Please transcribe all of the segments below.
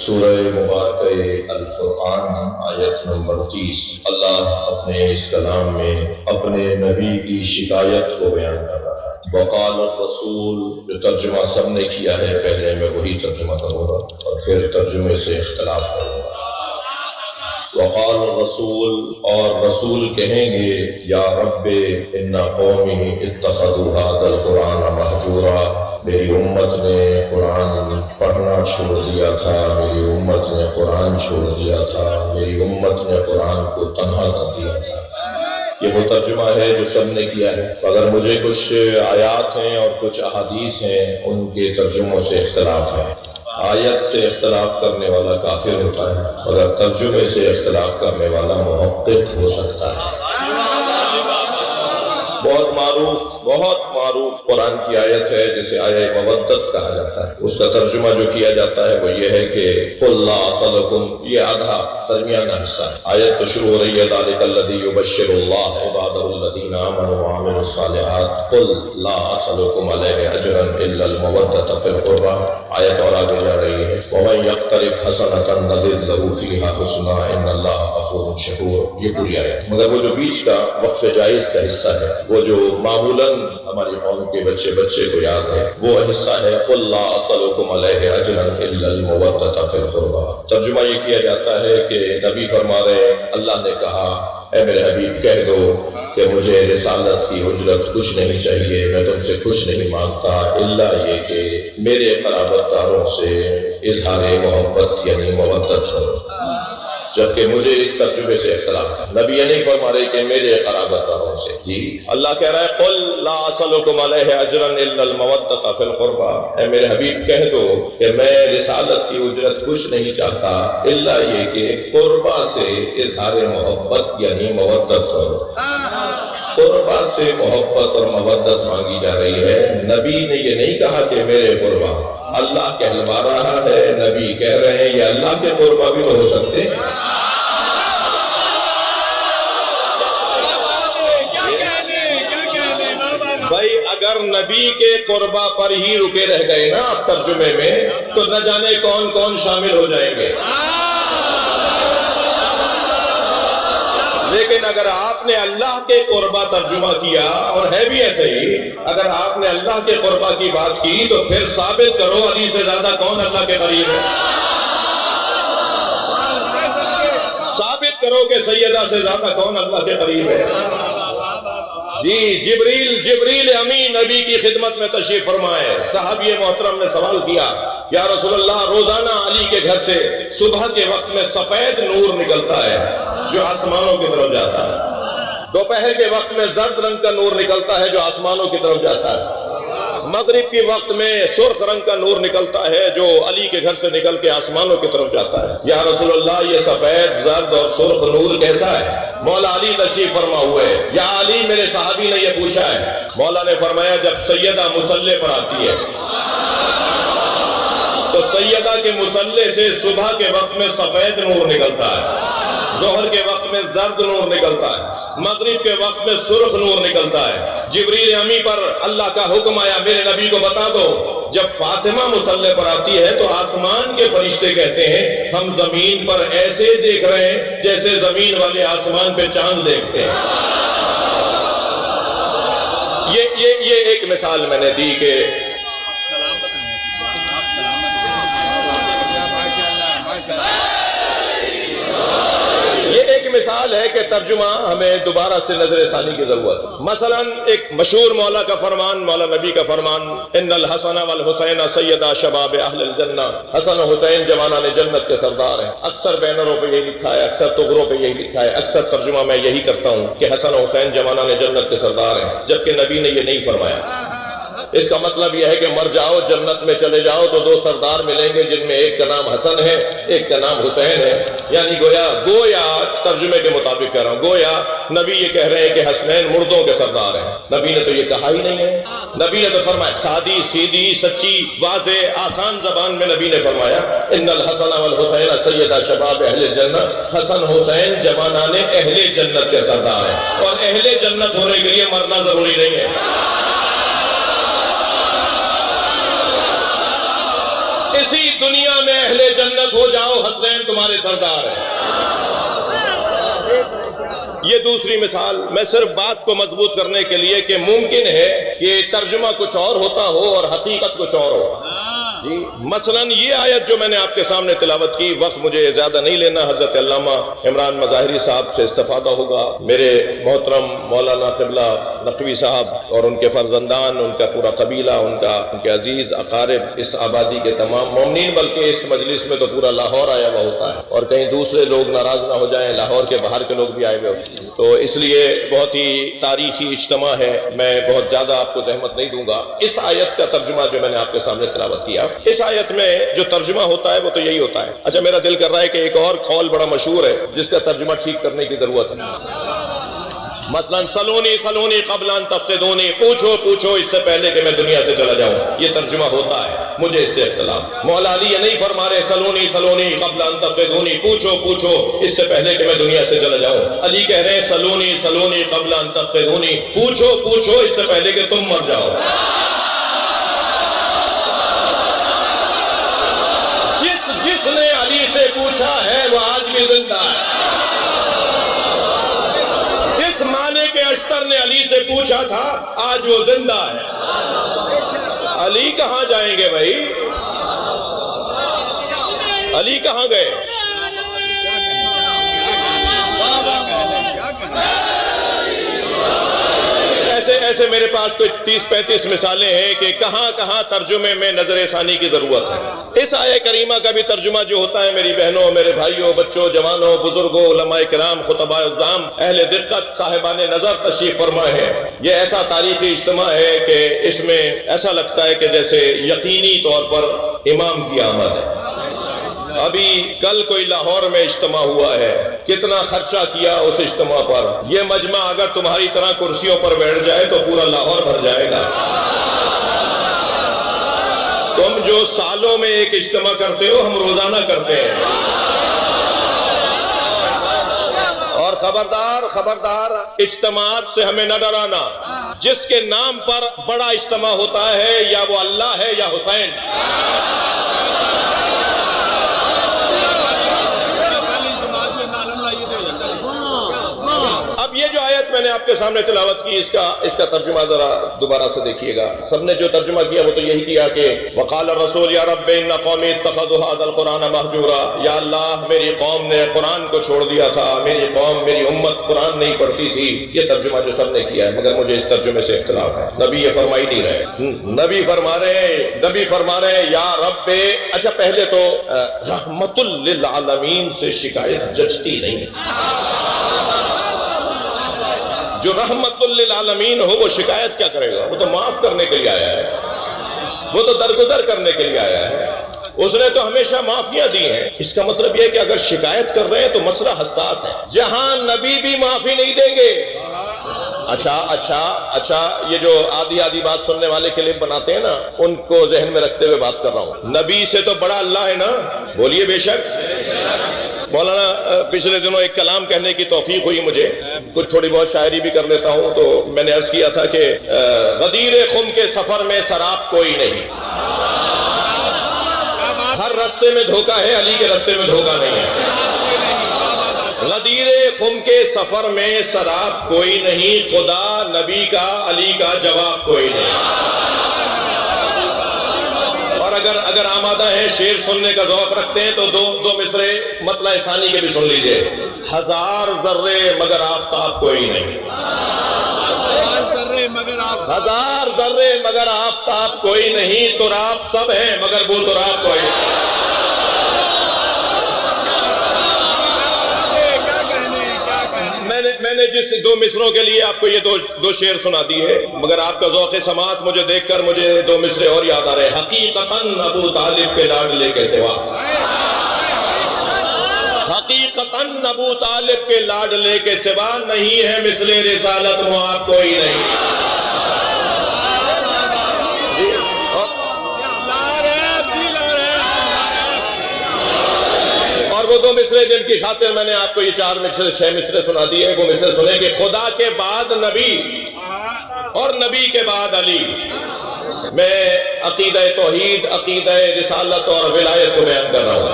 سورہ مبارکہ الفرقان آیت نمبر 30 اللہ اپنے اس کلام میں اپنے نبی کی شکایت کو بیان کر رہا ہے۔ وقال الرسول، جو ترجمہ سب نے کیا ہے پہلے میں وہی ترجمہ کروں گا اور پھر ترجمے سے اختلاف کروں گا۔ وقال الرسول، اور رسول کہیں گے یا رب ان قومی اتخذوا هذا القرآن مہجورا، میری امت نے قرآن پڑھنا چھوڑ دیا تھا، میری امت نے قرآن چھوڑ دیا تھا، میری امت نے قرآن کو تنہا کر دیا تھا۔ یہ وہ ترجمہ ہے جو سب نے کیا ہے۔ اگر مجھے کچھ آیات ہیں اور کچھ احادیث ہیں ان کے ترجموں سے اختلاف ہے۔ آیت سے اختلاف کرنے والا کافر ہوتا ہے، اگر ترجمے سے اختلاف کرنے والا محقق ہو سکتا ہے۔ بہت معروف قرآن کی آیت ہے جسے آیہ مودت کہا جاتا ہے۔ اس کا ترجمہ جو کیا جاتا ہے وہ یہ ہے کہ قل لا اسألکم، یہ آدھا درمیانہ حصہ ہے۔ آیت تو شروع ہو رہی ہے ذالک الذی یبشر اللہ عبادہ الذین آمنوا وعملوا الصالحات قل لا اسألکم علیہ اجرا الا المودۃ فی القربى۔ آیت اور آگے جا رہی ہے ومن یقترف حسنۃ نزد لہ فیہا حسنا ان اللہ غفور شکور۔ یہ پوری آیت، مگر وہ جو بیچ کا وقف جائز کا حصہ ہے، وہ جو معمولاً ہماری قوم کے بچے کو یاد ہے، وہ حصہ ہے قل لا اسألکم علیہ اجرا الا المودۃ فی القربى۔ ترجمہ یہ کیا جاتا ہے کہ نبی فرما رہے ہیں اللہ نے کہا اے میرے حبیب کہہ دو کہ مجھے رسالت کی اجرت کچھ نہیں چاہیے، میں تم سے کچھ نہیں مانگتا الا یہ کہ میرے قرابت داروں سے اظہار محبت یعنی مودت کرو، جبکہ مجھے اس ترجمے سے اختلاف ہے۔ نبی یہ نہیں فرما رہے کہ میرے قرابت داروں سے، جی اللہ کہہ رہا ہے قل لا اسألکم علیہ اجرا الا المودۃ فی القربى، اے میرے حبیب کہہ دو کہ میں رسالت کی اجرت کچھ نہیں چاہتا الا یہ کہ قربہ سے اظہار محبت یعنی مودت کرو۔ قربہ سے محبت اور مودت مانگی جا رہی ہے۔ نبی نے یہ نہیں کہا کہ میرے قربہ، اللہ کہلوا رہا ہے، نبی کہہ رہے ہیں یہ اللہ کے قربہ بھی ہو سکتے ہیں۔ بھائی اگر نبی کے قربہ پر ہی رکے رہ گئے نا آپ ترجمے میں تو نہ جانے کون کون شامل ہو جائیں گے۔ لیکن اگر آپ نے اللہ کے قربہ ترجمہ کیا، اور ہے بھی ایسے ہی، اگر آپ نے اللہ کے قربہ کی بات کی تو پھر ثابت کرو علی سے زیادہ کون اللہ کے قریب ہے، ثابت کرو کہ سیدہ سے زیادہ کون اللہ کے قریب ہے۔ جی جبریل امین نبی کی خدمت میں تشریف فرمائے، صحابی محترم نے سوال کیا یا رسول اللہ روزانہ علی کے گھر سے صبح کے وقت میں سفید نور نکلتا ہے جو آسمانوں کی طرف جاتا ہے، دوپہر کے وقت میں زرد رنگ کا نور نکلتا ہے جو آسمانوں کی طرف جاتا ہے، مغرب کے وقت میں سرخ رنگ کا نور نکلتا ہے جو علی کے گھر سے نکل کے آسمانوں کی طرف جاتا ہے۔ یا رسول اللہ یہ سفید زرد اور سرخ نور کیسا ہے؟ مولا علی تشریف فرما ہوئے، یا علی میرے صحابی نے یہ پوچھا ہے، مولا نے فرمایا جب سیدہ مصلی پر آتی ہے تو سیدہ کے مصلی سے صبح کے وقت میں سفید نور نکلتا ہے، ظہر کے وقت میں زرد نور نکلتا ہے، مغرب کے وقت میں سرخ نور نکلتا ہے۔ جبریل امی پر اللہ کا حکم آیا میرے نبی کو بتا دو جب فاطمہ مصلی پر آتی ہے تو آسمان کے فرشتے کہتے ہیں ہم زمین پر ایسے دیکھ رہے ہیں جیسے زمین والے آسمان پہ چاند دیکھتے ہیں۔ یہ ایک مثال میں نے دی کہ مثال ہے کہ ترجمہ ہمیں دوبارہ سے نظر ثانی کی ضرورت ہے۔ مثلا ایک مشہور مولا کا فرمان، مولا نبی کا فرمان ان الحسن والحسین سیدا شباب اہل الجنہ، حسن و حسین جوانان جنت کے سردار ہیں۔ اکثر بینروں پہ یہی لکھا ہے، اکثر تغروں پہ یہی لکھا ہے، اکثر ترجمہ میں یہی کرتا ہوں کہ حسن و حسین جوانان جنت کے سردار ہیں، جبکہ نبی نے یہ نہیں فرمایا۔ اس کا مطلب یہ ہے کہ مر جاؤ جنت میں چلے جاؤ تو دو سردار ملیں گے جن میں ایک کا نام حسن ہے ایک کا نام حسین ہے، یعنی گویا ترجمے کے مطابق کہہ رہا ہوں، گویا نبی یہ کہہ رہے ہیں کہ حسنین مردوں کے سردار ہیں۔ نبی نے تو یہ کہا ہی نہیں ہے، نبی نے تو فرمایا سادی سیدھی سچی واضح آسان زبان میں نبی نے فرمایا ان الحسن والحسین سیدا شباب اہل جنت، حسن حسین جوانان اہل جنت کے سردار ہیں، اور اہل جنت ہونے کے لیے مرنا ضروری نہیں ہے۔ اسی دنیا میں اہل جنت ہو جاؤ تمہارے سردار ہیں۔ یہ دوسری مثال میں صرف بات کو مضبوط کرنے کے لیے کہ ممکن ہے کہ ترجمہ کچھ اور ہوتا ہو اور حقیقت کچھ اور ہو جی۔ مثلاً یہ آیت جو میں نے آپ کے سامنے تلاوت کی، وقت مجھے زیادہ نہیں لینا، حضرت علامہ عمران مظاہری صاحب سے استفادہ ہوگا، میرے محترم مولانا قبلہ نقوی صاحب اور ان کے فرزندان، ان کا پورا قبیلہ، ان کے عزیز اقارب، اس آبادی کے تمام مومنین، بلکہ اس مجلس میں تو پورا لاہور آیا ہوا ہوتا ہے، اور کہیں دوسرے لوگ ناراض نہ ہو جائیں، لاہور کے باہر کے لوگ بھی آئے ہوئے ہوتے ہیں، تو اس لیے بہت ہی تاریخی اجتماع ہے، میں بہت زیادہ آپ کو زحمت نہیں دوں گا۔ اس آیت کا ترجمہ جو میں نے آپ کے سامنے تلاوت کیا، اس آیت میں جو ترجمہ ہوتا ہے وہ تو یہی ہوتا ہے۔ اچھا، میرا دل کر رہا ہے کہ ایک اور قول بڑا مشہور ہے جس کا ترجمہ ٹھیک کرنے کی ضرورت ہے۔ مثلا سلونی سلونی قبل ان تفتدونی، پوچھو پوچھو اس سے پہلے کہ میں دنیا سے چلا جاؤں، یہ ترجمہ ہوتا ہے، مجھے اس سے اختلاف۔ مولا علی یہ نہیں فرما رہے سلونی سلونی قبل ان تفتدونی، پوچھو پوچھو اس سے پہلے کہ میں دنیا سے چلا جاؤں۔ علی کہہ رہے ہیں سلونی سلونی قبل ان تفتدونی، پوچھو پوچھو اس سے پہلے کہ تم مر جاؤ۔ جس نے علی سے پوچھا ہے وہ آج بھی زندہ ہے۔ جس معنی کے اشتر نے علی سے پوچھا تھا آج وہ زندہ ہے۔ علی کہاں جائیں گے بھائی؟ علی کہاں گئے؟ ایسے میرے پاس کوئی 30-35 مثالیں ہیں کہ کہاں کہاں ترجمے میں نظر ثانی کی ضرورت ہے۔ اس آیہ کریمہ کا بھی ترجمہ جو ہوتا ہے، میری بہنوں، میرے بھائیوں، بچوں، جوانوں، بزرگوں، علماء کرام، خطباء عظام، اہل دقت، صاحبان نظر تشریف فرما ہے، یہ ایسا تاریخی اجتماع ہے کہ اس میں ایسا لگتا ہے کہ جیسے یقینی طور پر امام کی آمد ہے۔ ابھی کل کوئی لاہور میں اجتماع ہوا ہے، کتنا خرچہ کیا اس اجتماع پر۔ یہ مجمع اگر تمہاری طرح کرسیوں پر بیٹھ جائے تو پورا لاہور بھر جائے گا۔ تم جو سالوں میں ایک اجتماع کرتے ہو، ہم روزانہ کرتے ہیں۔ اور خبردار خبردار، اجتماعات سے ہمیں نہ ڈرانا۔ جس کے نام پر بڑا اجتماع ہوتا ہے یا وہ اللہ ہے یا حسین۔ اب یہ جو آیت میں نے آپ کے سامنے تلاوت کی، اس کا ترجمہ ذرا دوبارہ سے دیکھیے گا۔ سب نے جو ترجمہ کیا وہ تو یہی کیا کہ وقال الرسول یا رب ان قومی اتخذوا هذا القرآن مہجورا، یا اللہ میری قوم نے قرآن کو چھوڑ دیا تھا، میری قوم، میری امت قرآن نہیں پڑھتی تھی۔ یہ ترجمہ جو سب نے کیا ہے، مگر مجھے اس ترجمے سے اختلاف ہے۔ نبی یہ فرما ہی نہیں رہے، نبی فرما رہے ہیں یا رب۔ اچھا، پہلے تو رحمت للعالمین سے شکایت جچتی نہیں۔ جو رحمت للعالمین ہو وہ شکایت کیا کرے گا؟ وہ تو معاف کرنے کے لیے آیا ہے، وہ تو درگزر کرنے کے لیے آیا ہے، اس نے تو ہمیشہ معافیاں دی ہیں۔ اس کا مطلب یہ ہے کہ اگر شکایت کر رہے ہیں تو مسئلہ حساس ہے، جہاں نبی بھی معافی نہیں دیں گے۔ اچھا، یہ جو آدھی بات سننے والے کے لیے بناتے ہیں نا، ان کو ذہن میں رکھتے ہوئے بات کر رہا ہوں۔ نبی سے تو بڑا اللہ ہے نا، بولیے بے شک۔ مولانا پچھلے دنوں ایک کلام کہنے کی توفیق ہوئی مجھے، کچھ تھوڑی بہت شاعری بھی کر لیتا ہوں، تو میں نے عرض کیا تھا کہ غدیر خم کے سفر میں سراب کوئی نہیں، ہر رستے میں دھوکہ ہے، علی کے رستے میں دھوکہ نہیں ہے۔ غدیر خم کے سفر میں سراب کوئی نہیں، خدا نبی کا علی کا جواب کوئی نہیں۔ اور اگر آمادہ ہیں، شعر سننے کا ذوق رکھتے ہیں، تو دو مصرے مطلع ثانی کے بھی سن لیجئے۔ ہزار ذرے مگر آفتاب کوئی نہیں، ہزار ذرے مگر آفتاب کوئی نہیں، تراب سب ہیں مگر بو تراب کوئی نہیں۔ میں نے جس دو مصروں کے لیے آپ کو یہ دو شعر سنا دی ہے، مگر آپ کا ذوق سماعت مجھے دیکھ کر مجھے دو مصرے اور یاد آ رہے ہیں۔ حقیقتاً ابو طالب کے لاڈلے کے سوا، حقیقتاً ابو طالب کے لاڈلے کے سوا نہیں ہے مثل رسالت معاب کوئی نہیں۔ اور وہ دو مصرے جن کی خاطر میں نے آپ کو یہ 4 مصرے 6 مصرے سنا دیے، وہ مصرے سنیں کہ خدا کے بعد نبی اور نبی کے بعد علی۔ میں عقیدہ توحید، عقیدہ رسالت اور ولایت کو بیان کر رہا ہوں۔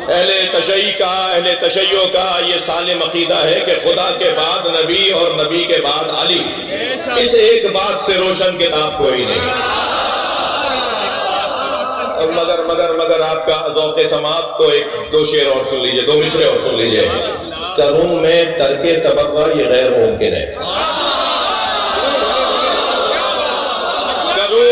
اہل اہل تشیع کا یہ سالم عقیدہ ہے کہ خدا کے بعد نبی اور نبی کے بعد علی، اس ایک بات سے روشن کتاب کوئی نہیں۔ مگر آپ کا ذوق سماعت تو ایک دو شعر اور سن لیجئے، دو مصرے اور سن لیجئے۔ کروں میں ترک تبرہ یہ غیر ممکن ہے، کروں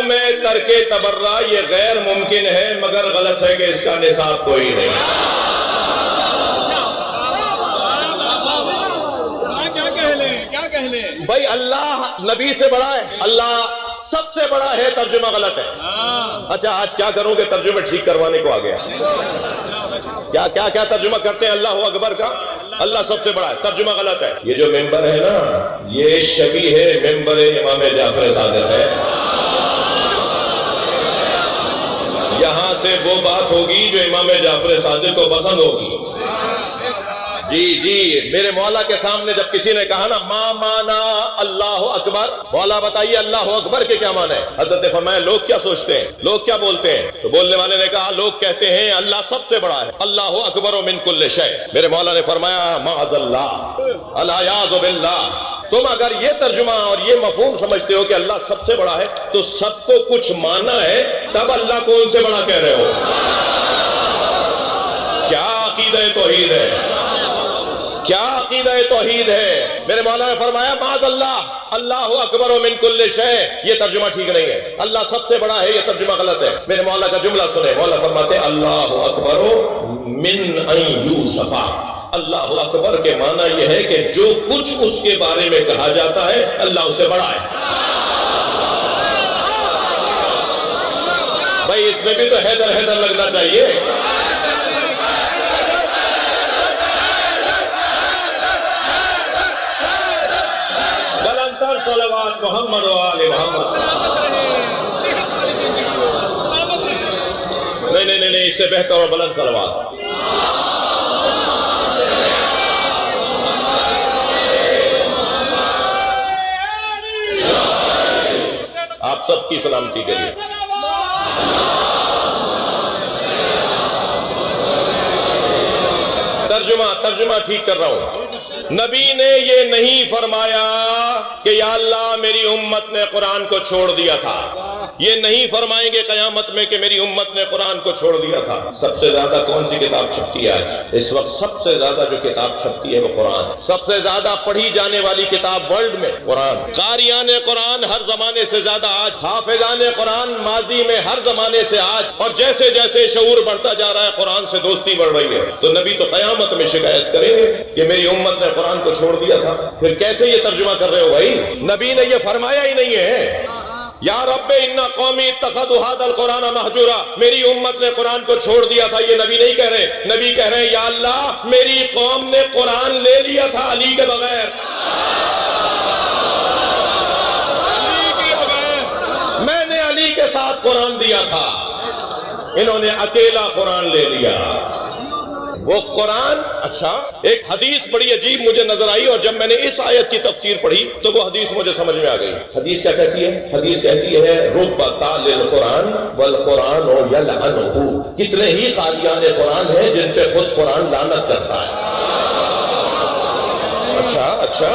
میں ترک تبرہ یہ غیر ممکن ہے، مگر غلط ہے کہ اس کا نصاب کوئی نہیں۔ کیا کہہ لیں بھائی اللہ نبی سے بڑا ہے، اللہ سب سے بڑا ہے، ترجمہ غلط ہے۔ اچھا آج کیا کروں کہ ترجمہ ٹھیک کروانے کو آ گیا؟ کیا ترجمہ کرتے ہیں اللہ اکبر کا؟ اللہ سب سے بڑا ہے، ترجمہ غلط ہے۔ یہ جو ممبر ہے نا، یہ شبیہ ہے ممبر امام جعفر صادق ہے۔ یہاں سے وہ بات ہوگی جو امام جعفر صادق کو پسند ہوگی۔ جی میرے مولا کے سامنے جب کسی نے کہا نا ما مانا اللہ اکبر، مولا بتائیے اللہ اکبر کے کیا معنی ہے؟ حضرت نے فرمایا لوگ کیا سوچتے ہیں، لوگ کیا بولتے ہیں؟ تو بولنے والے نے کہا لوگ کہتے ہیں اللہ سب سے بڑا ہے، اللہ اکبر من کل شیء۔ میرے مولا نے فرمایا معاذ اللہ، العیاذ باللہ، تم اگر یہ ترجمہ اور یہ مفہوم سمجھتے ہو کہ اللہ سب سے بڑا ہے تو سب کو کچھ مانا ہے، تب اللہ کو ان سے بڑا کہہ رہے ہو۔ کیا عقیدہ توحید ہے، کیا عقیدہ توحید ہے؟ میرے مولا نے فرمایا معاذ اللہ، اللہ اکبر من کل شیء، یہ ترجمہ ٹھیک نہیں ہے، اللہ سب سے بڑا ہے، یہ ترجمہ غلط ہے۔ میرے مولا کا جملہ سنیں، مولا فرماتے ہیں اللہ اکبر من ان یوصف، اللہ اکبر کے معنی یہ ہے کہ جو کچھ اس کے بارے میں کہا جاتا ہے اللہ اس سے بڑا ہے۔ بھائی اس میں بھی تو حیدر لگنا چاہیے۔ صلوات محمد و آل محمد۔ نہیں اس سے بہتر اور بلند صلوات۔ آپ سب کی سلامتی کے لیے ترجمہ ٹھیک کر رہا ہوں۔ نبی نے یہ نہیں فرمایا کہ یا اللہ میری امت نے قرآن کو چھوڑ دیا تھا، یہ نہیں فرمائیں گے قیامت میں کہ میری امت نے قرآن کو چھوڑ دیا تھا۔ سب سے زیادہ کون سی کتاب چھپتی ہے آج؟ اس وقت سب سے زیادہ جو کتاب چھپتی ہے وہ قرآن، سب سے زیادہ پڑھی جانے والی کتاب ورلڈ میں قرآن۔ قاریان قرآن ہر زمانے سے زیادہ آج، حافظان قرآن ماضی میں ہر زمانے سے آج، اور جیسے جیسے شعور بڑھتا جا رہا ہے قرآن سے دوستی بڑھ رہی ہے۔ تو نبی تو قیامت میں شکایت کریں گے کہ میری امت نے قرآن کو چھوڑ دیا تھا، پھر کیسے یہ ترجمہ کر رہے ہو بھائی؟ نبی نے یہ فرمایا ہی نہیں ہے یا رب ان قومی اتخذوا ھذا القرآن مہجورا، میری امت نے قرآن کو چھوڑ دیا تھا، یہ نبی نہیں کہہ رہے۔ نبی کہہ رہے ہیں یا اللہ میری قوم نے قرآن لے لیا تھا علی کے بغیر، میں نے علی کے ساتھ قرآن دیا تھا، انہوں نے اکیلا قرآن لے لیا۔ وہ قرآن، اچھا ایک حدیث بڑی عجیب مجھے نظر آئی، اور جب میں نے اس آیت کی تفسیر پڑھی تو وہ حدیث مجھے سمجھ میں آ گئی۔ حدیث کیا کہتی ہے؟ حدیث کہتی ہے رب تال القرآن والقرآن یلعنہ، کتنے ہی قاریان قرآن ہیں جن پہ خود قرآن لعنت کرتا ہے۔ اچھا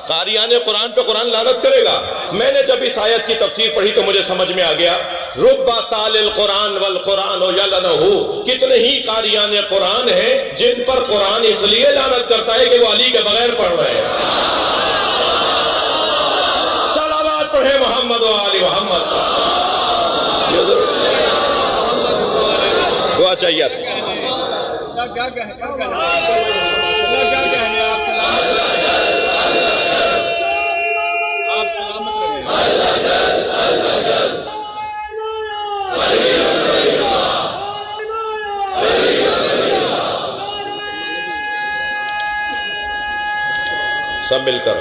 قاریان قرآن پہ قرآن لعنت کرے گا؟ میں نے جب اس آیت کی تفسیر پڑھی تو مجھے سمجھ میں آ گیا رب تال القرآن والقرآن یلعنہ، کتنے ہی قاریان قرآن ہیں جن پر قرآن اس لیے لعنت کرتا ہے کہ وہ علی کے بغیر پڑھ رہے ہیں۔ صلوات پڑھے محمد و آل محمد۔ دعا چاہیے آپ سب مل کر